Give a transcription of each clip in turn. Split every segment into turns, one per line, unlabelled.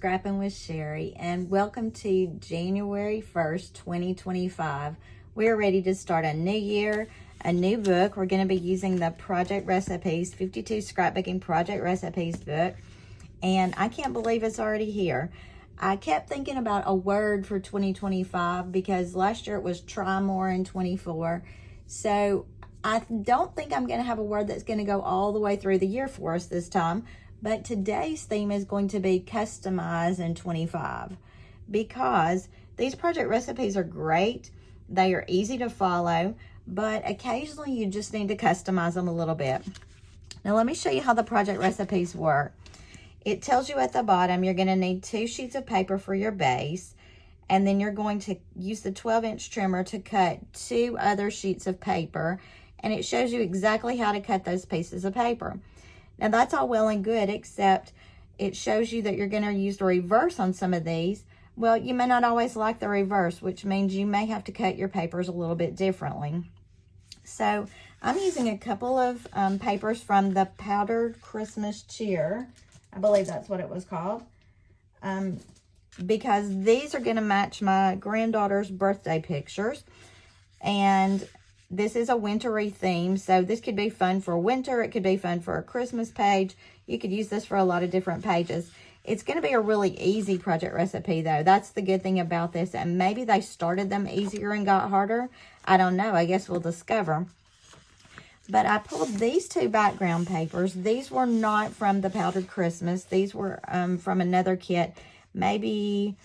Scrappin with Sheri, and welcome to January 1st, 2025. We're ready to start a new year, a new book. We're going to be using the Project Recipes, 52 Scrapbooking Project Recipes book, and I can't believe it's already here. I kept thinking about a word for 2025 because last year it was try more in 24. So I don't think I'm going to have a word that's going to go all the way through the year for us this time. But today's theme is going to be customize in 25 because these project recipes are great. They are easy to follow, but occasionally you just need to customize them a little bit. Now let me show you how the project recipes work. It tells you at the bottom you're going to need 2 sheets of paper for your base, and then you're going to use the 12-inch trimmer to cut 2 other sheets of paper, and it shows you exactly how to cut those pieces of paper. Now that's all well and good, except it shows you that you're going to use the reverse on some of these. Well, you may not always like the reverse, which means you may have to cut your papers a little bit differently. So I'm using a couple of papers from the Powdered Christmas Cheer. I believe that's what it was called. Because these are going to match my granddaughter's birthday pictures. And this is a wintry theme, so this could be fun for winter. It could be fun for a Christmas page. You could use this for a lot of different pages. It's going to be a really easy project recipe, though. That's the good thing about this, and maybe they started them easier and got harder. I don't know. I guess we'll discover. But I pulled these 2 background papers. These were not from the Powdered Christmas. These were from another kit, maybe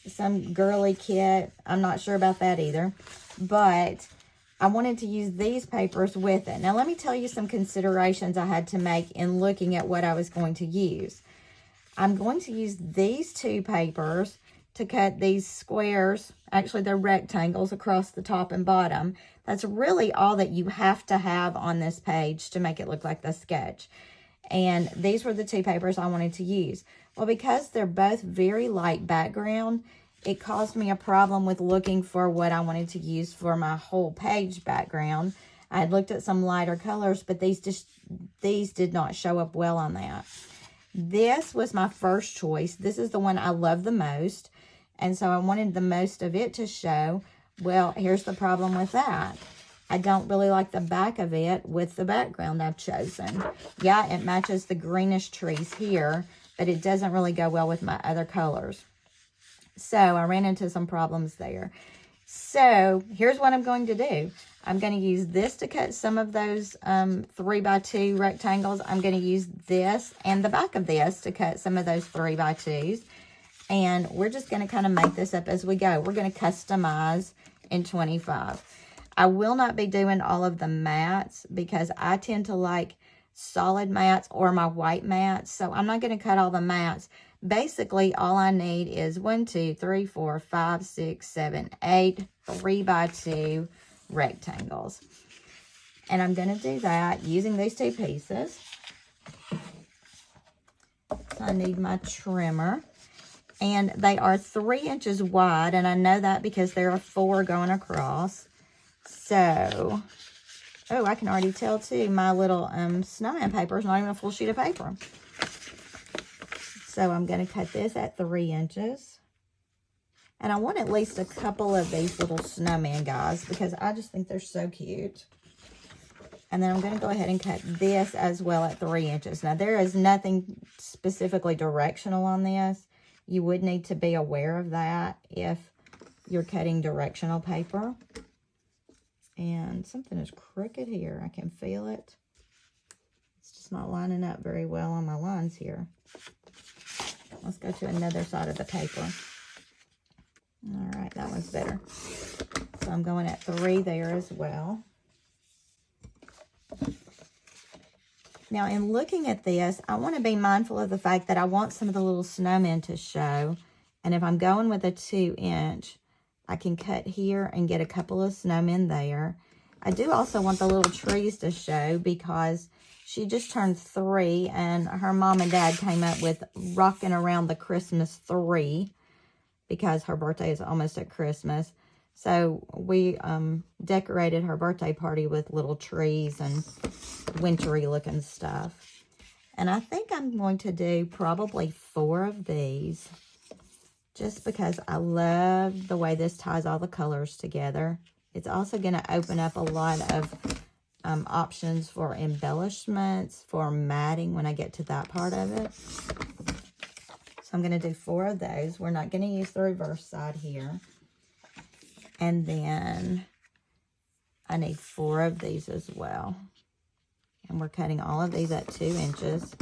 some girly kit. I'm not sure about that either, but I wanted to use these papers with it. Now, let me tell you some considerations I had to make in looking at what I was going to use. I'm going to use these 2 papers to cut these squares. Actually, they're rectangles across the top and bottom. That's really all that you have to have on this page to make it look like the sketch. And these were the 2 papers I wanted to use. Well, because they're both very light background, it caused me a problem with looking for what I wanted to use for my whole page background. I had looked at some lighter colors, but these did not show up well on that. This was my first choice. This is the one I love the most, and so I wanted the most of it to show. Well, here's the problem with that. I don't really like the back of it with the background I've chosen. Yeah, it matches the greenish trees here, but it doesn't really go well with my other colors. So I ran into some problems there. So here's what I'm going to do. I'm going to use this to cut some of those 3x2 rectangles. I'm going to use this and the back of this to cut some of those 3x2s. And we're just going to kind of make this up as we go. We're going to customize in 25. I will not be doing all of the mats because I tend to like solid mats or my white mats. So I'm not going to cut all the mats. Basically, all I need is 1, 2, 3, 4, 5, 6, 7, 8 3x2 rectangles. And I'm going to do that using these 2 pieces. So I need my trimmer. And they are 3 inches wide, and I know that because there are 4 going across. So, oh, I can already tell too, my little snowman paper is not even a full sheet of paper. So I'm going to cut this at 3 inches. And I want at least a couple of these little snowman guys because I just think they're so cute. And then I'm going to go ahead and cut this as well at 3 inches. Now, there is nothing specifically directional on this. You would need to be aware of that if you're cutting directional paper. And something is crooked here. I can feel it. It's just not lining up very well on my lines here. Let's go to another side of the paper. All right, that one's better. So I'm going at 3 there as well. Now, in looking at this, I want to be mindful of the fact that I want some of the little snowmen to show. And if I'm going with a 2-inch, I can cut here and get a couple of snowmen there. I do also want the little trees to show because she just turned 3 and her mom and dad came up with rocking around the Christmas 3 because her birthday is almost at Christmas. So we decorated her birthday party with little trees and wintry looking stuff. And I think I'm going to do probably 4 of these, just because I love the way this ties all the colors together. It's also going to open up a lot of options for embellishments, for matting when I get to that part of it. So I'm going to do 4 of those. We're not going to use the reverse side here. And then I need 4 of these as well. And we're cutting all of these at 2 inches.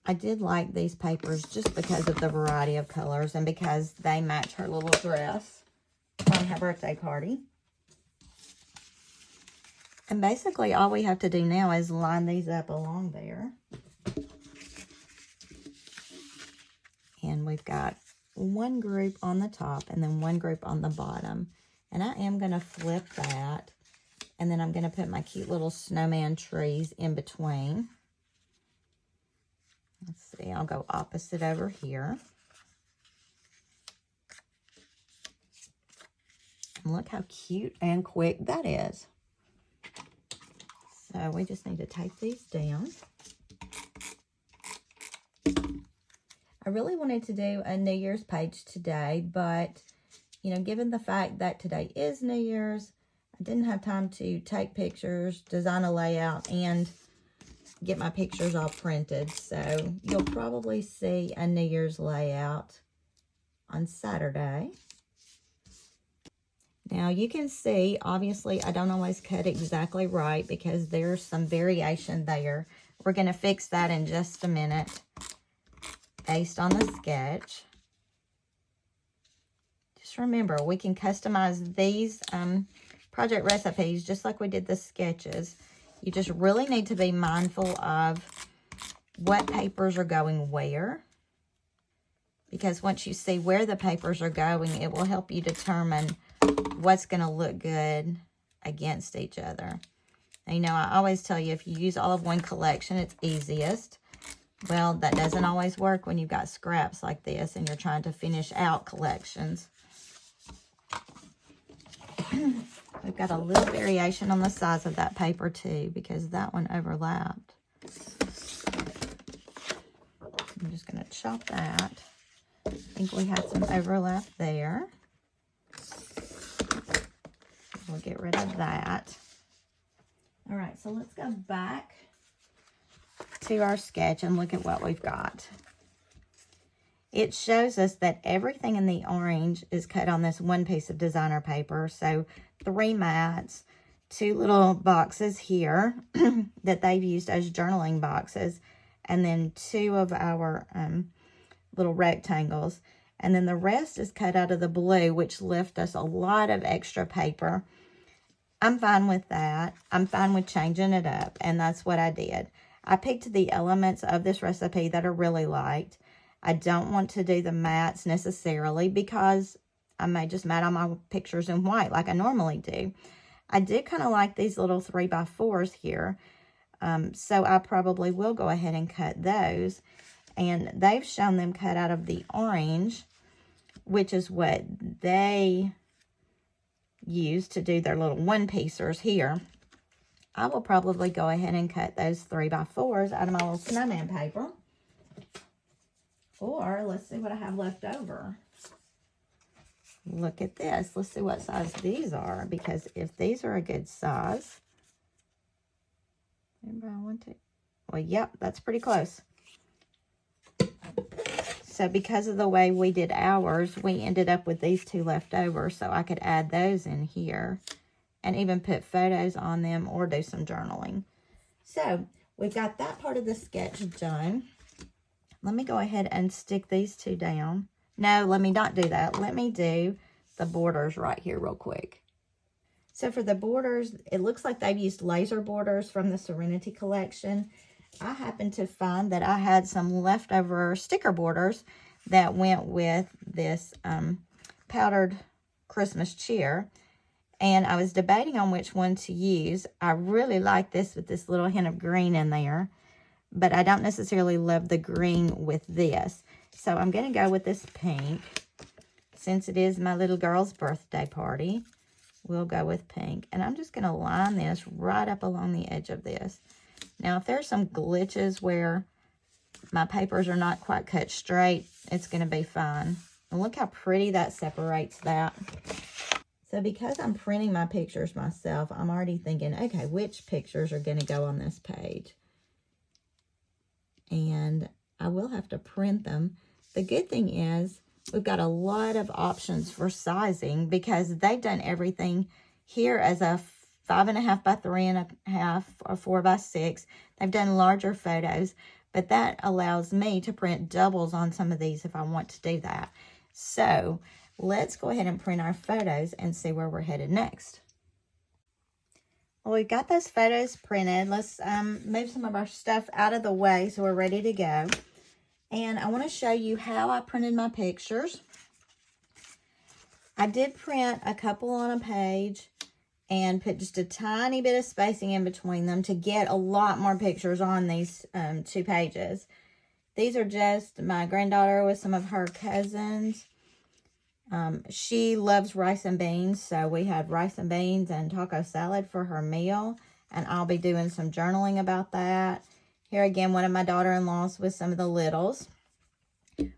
I did like these papers just because of the variety of colors and because they match her little dress on her birthday party. And basically all we have to do now is line these up along there. And we've got 1 group on the top and then 1 group on the bottom. And I am going to flip that. And then I'm going to put my cute little snowman trees in between. Let's see, I'll go opposite over here. And look how cute and quick that is. So we just need to take these down. I really wanted to do a New Year's page today, but, you know, given the fact that today is New Year's, I didn't have time to take pictures, design a layout, and get my pictures all printed. So you'll probably see a New Year's layout on Saturday. Now you can see, obviously, I don't always cut exactly right because there's some variation there. We're going to fix that in just a minute based on the sketch. Just remember, we can customize these project recipes just like we did the sketches. You just really need to be mindful of what papers are going where, because once you see where the papers are going, it will help you determine what's going to look good against each other. And, you know, I always tell you, if you use all of one collection, it's easiest. Well, that doesn't always work when you've got scraps like this and you're trying to finish out collections. We've got a little variation on the size of that paper too, because that one overlapped. I'm just going to chop that. I think we had some overlap there. We'll get rid of that. All right, so let's go back to our sketch and look at what we've got. It shows us that everything in the orange is cut on this one piece of designer paper. So 3 mats, 2 little boxes here that they've used as journaling boxes, and then 2 of our little rectangles. And then the rest is cut out of the blue, which left us a lot of extra paper. I'm fine with that. I'm fine with changing it up, and that's what I did. I picked the elements of this recipe that I really liked. I don't want to do the mats necessarily because I may just mat on my pictures in white like I normally do. I did kind of like these little 3x4s here, so I probably will go ahead and cut those. And they've shown them cut out of the orange, which is what they use to do their little one-piecers here. I will probably go ahead and cut those 3x4s out of my little snowman paper. Or let's see what I have left over. Look at this. Let's see what size these are, because if these are a good size. Well, yep, that's pretty close. So because of the way we did ours, we ended up with these 2 left over, so I could add those in here and even put photos on them or do some journaling. So we've got that part of the sketch done. Let me go ahead and stick these 2 down. No, let me not do that. Let me do the borders right here real quick. So for the borders, it looks like they've used laser borders from the Serenity collection. I happened to find that I had some leftover sticker borders that went with this powdered Christmas cheer. And I was debating on which one to use. I really like this with this little hint of green in there, but I don't necessarily love the green with this. So I'm going to go with this pink. Since it is my little girl's birthday party, we'll go with pink. And I'm just going to line this right up along the edge of this. Now, if there's some glitches where my papers are not quite cut straight, it's going to be fine. And look how pretty that separates that. So because I'm printing my pictures myself, I'm already thinking, okay, which pictures are going to go on this page? And I will have to print them. The good thing is we've got a lot of options for sizing because they've done everything here as a 5.5 by 3.5 or 4 by 6. They've done larger photos, but that allows me to print doubles on some of these if I want to do that. So let's go ahead and print our photos and see where we're headed next. Well, we've got those photos printed. Let's move some of our stuff out of the way so we're ready to go. And I want to show you how I printed my pictures. I did print a couple on a page and put just a tiny bit of spacing in between them to get a lot more pictures on these 2 pages. These are just my granddaughter with some of her cousins. She loves rice and beans, so we had rice and beans and taco salad for her meal, and I'll be doing some journaling about that. Here again, one of my daughter-in-laws with some of the littles.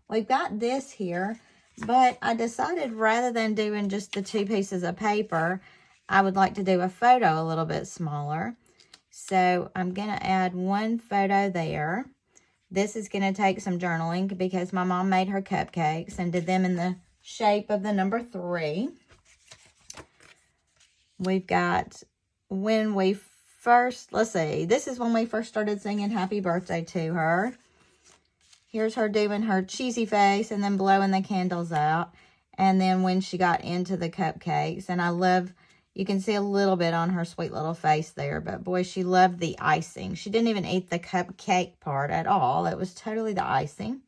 We've got this here, but I decided rather than doing just the 2 pieces of paper, I would like to do a photo a little bit smaller. So I'm going to add 1 photo there. This is going to take some journaling because my mom made her cupcakes and did them in the shape of the number 3. We've got when we first, let's see, this is when we first started singing happy birthday to her. Here's her doing her cheesy face and then blowing the candles out. And then when she got into the cupcakes, and I love, you can see a little bit on her sweet little face there, but boy, she loved the icing. She didn't even eat the cupcake part at all. It was totally the icing.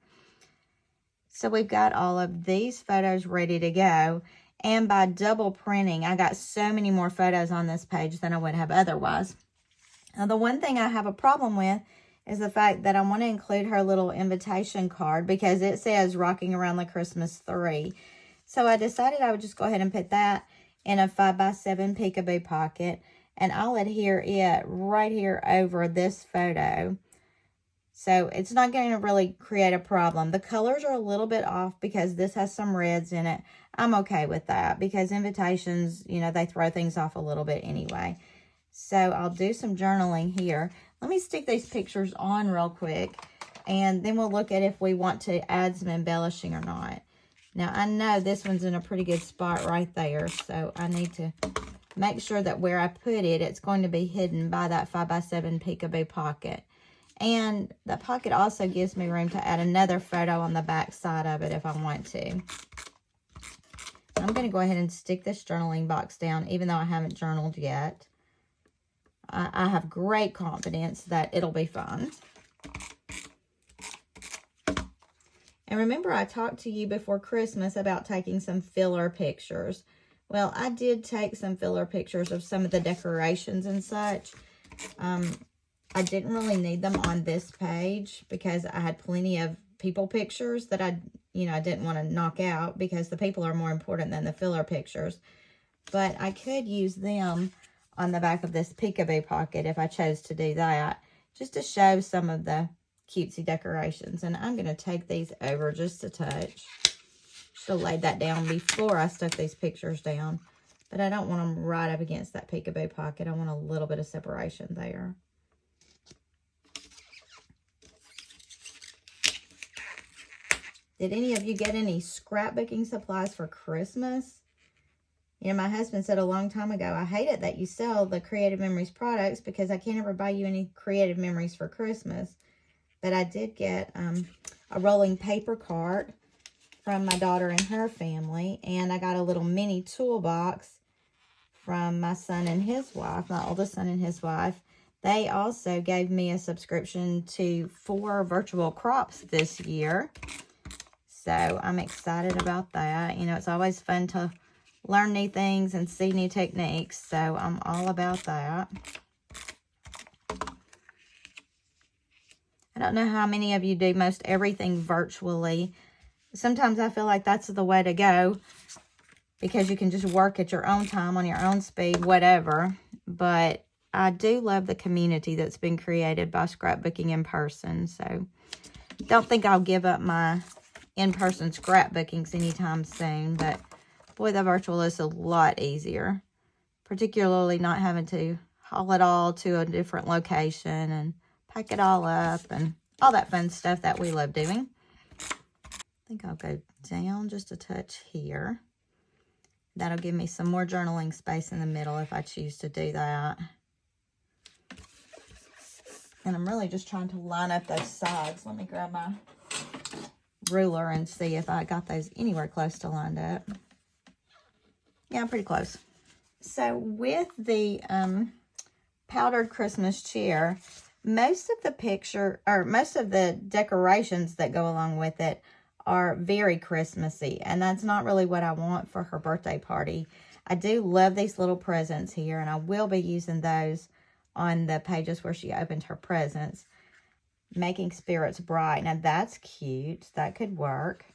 So we've got all of these photos ready to go. And by double printing, I got so many more photos on this page than I would have otherwise. Now, the one thing I have a problem with is the fact that I want to include her little invitation card because it says rocking around the Christmas tree. So I decided I would just go ahead and put that in a 5x7 peekaboo pocket. And I'll adhere it right here over this photo. So it's not going to really create a problem. The colors are a little bit off because this has some reds in it. I'm okay with that because invitations, you know, they throw things off a little bit anyway. So I'll do some journaling here. Let me stick these pictures on real quick, and then we'll look at if we want to add some embellishing or not. Now, I know this one's in a pretty good spot right there, so I need to make sure that where I put it, it's going to be hidden by that 5x7 peekaboo pocket. And the pocket also gives me room to add another photo on the back side of it if I want to. I'm going to go ahead and stick this journaling box down, even though I haven't journaled yet. I have great confidence that it'll be fun. And remember, I talked to you before Christmas about taking some filler pictures. Well, I did take some filler pictures of some of the decorations and such. I didn't really need them on this page because I had plenty of people pictures that I didn't want to knock out because the people are more important than the filler pictures. But I could use them on the back of this peekaboo pocket if I chose to do that, just to show some of the cutesy decorations. And I'm going to take these over just a touch. Should have laid that down before I stuck these pictures down, but I don't want them right up against that peekaboo pocket. I want a little bit of separation there. Did any of you get any scrapbooking supplies for Christmas? You know, my husband said a long time ago, I hate it that you sell the Creative Memories products because I can't ever buy you any Creative Memories for Christmas. But I did get a rolling paper cart from my daughter and her family. And I got a little mini toolbox from my son and his wife, my oldest son and his wife. They also gave me a subscription to 4 virtual crops this year. So I'm excited about that. You know, it's always fun to learn new things and see new techniques. So I'm all about that. I don't know how many of you do most everything virtually. Sometimes I feel like that's the way to go because you can just work at your own time, on your own speed, whatever. But I do love the community that's been created by scrapbooking in person. So don't think I'll give up my in-person scrapbookings anytime soon. But boy, the virtual is a lot easier. Particularly not having to haul it all to a different location and pack it all up and all that fun stuff that we love doing. I think I'll go down just a touch here. That'll give me some more journaling space in the middle if I choose to do that. And I'm really just trying to line up those sides. Let me grab my ruler and see if I got those anywhere close to lined up. Yeah, I'm pretty close. So with the powdered Christmas cheer, most of the decorations that go along with it are very Christmassy, and that's not really what I want for her birthday party. I do love these little presents here, and I will be using those on the pages where she opened her presents. Making Spirits Bright. Now that's cute. That could work.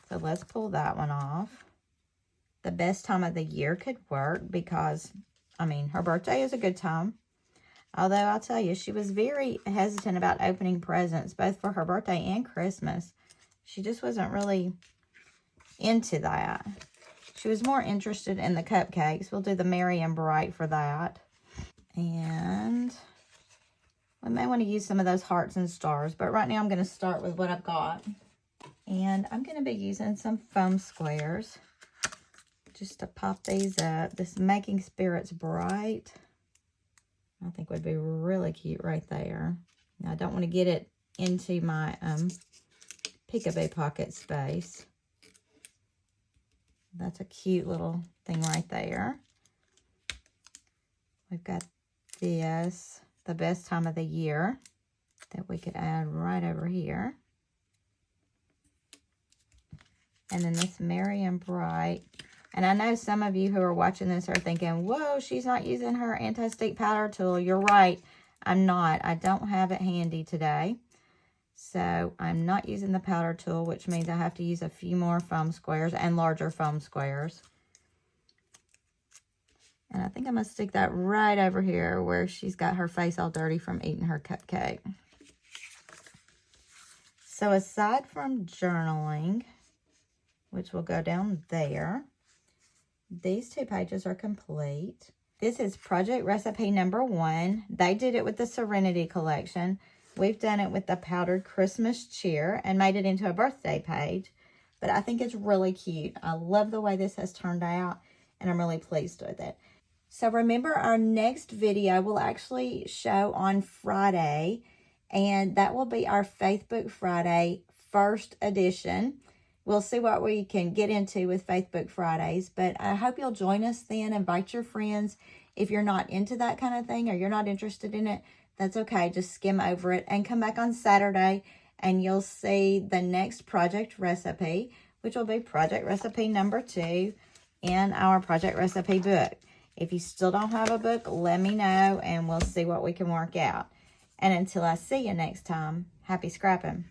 So let's pull that one off. The Best Time of the Year could work because, I mean, her birthday is a good time. Although I'll tell you, she was very hesitant about opening presents, both for her birthday and Christmas. She just wasn't really into that. She was more interested in the cupcakes. We'll do the Merry and Bright for that. And we may want to use some of those hearts and stars, but right now I'm going to start with what I've got. And I'm going to be using some foam squares just to pop these up. This Making Spirits Bright, I think would be really cute right there. Now, I don't want to get it into my peekaboo pocket space. That's a cute little thing right there. We've got this, The Best Time of the Year, that we could add right over here. And then this Merry and Bright. And I know some of you who are watching this are thinking, whoa, she's not using her anti-stick powder tool. You're right, I'm not. I don't have it handy today. So I'm not using the powder tool, which means I have to use a few more foam squares and larger foam squares. And I think I'm going to stick that right over here where she's got her face all dirty from eating her cupcake. So aside from journaling, which will go down there, these two pages are complete. This is project recipe number 1. They did it with the Serenity collection. We've done it with the powdered Christmas cheer and made it into a birthday page. But I think it's really cute. I love the way this has turned out, and I'm really pleased with it. So remember, our next video will actually show on Friday, and that will be our Faith Book Friday first edition. We'll see what we can get into with Faith Book Fridays, but I hope you'll join us then. Invite your friends. If you're not into that kind of thing or you're not interested in it, that's okay. Just skim over it and come back on Saturday, and you'll see the next project recipe, which will be project recipe number 2 in our project recipe book. If you still don't have a book, let me know, and we'll see what we can work out. And until I see you next time, happy scrapping.